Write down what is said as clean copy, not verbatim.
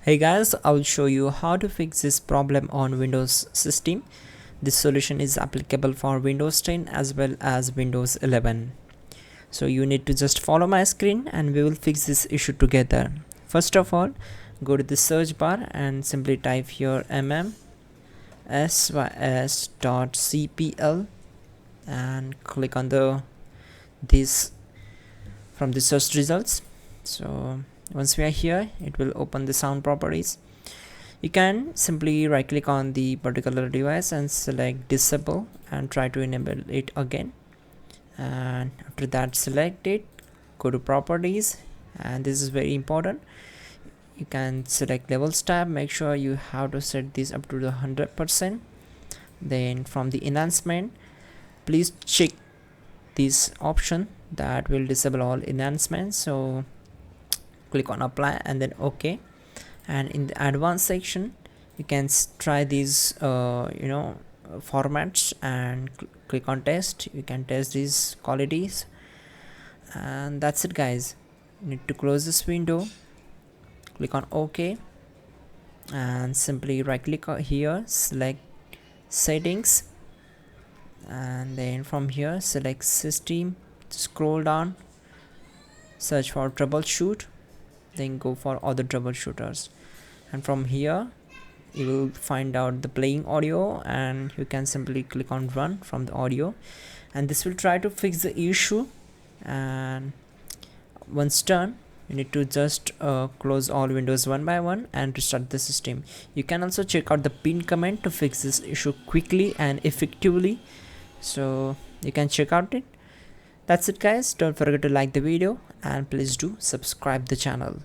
Hey guys, I will show you how to fix this problem on Windows system. This solution is applicable for Windows 10 as well as Windows 11. So you need to just follow my screen and we will fix this issue together. First of all, go to the search bar and simply type here sys.cpl and click on this from the search results. So once we are here, it will open the sound properties. You can simply right click on the particular device and select disable and try to enable it again, and after that select it, go to properties, and this is very important. You can select levels tab, make sure you have to set this up to the 100%. Then from the enhancement, please check this option that will disable all enhancements, so click on apply and then OK. And in the advanced section, you can try these formats and click on test. You can test these qualities, and that's it guys. You need to close this window, click on OK, and simply right click here, select settings, and then from here select system, scroll down, search for troubleshoot, then go for other troubleshooters, and from here you will find out the playing audio, and you can simply click on run from the audio, and this will try to fix the issue. And once done, you need to just close all windows one by one and restart the system. You can also check out the pin command to fix this issue quickly and effectively, so you can check out it. That's it guys. Don't forget to like the video and please do subscribe the channel.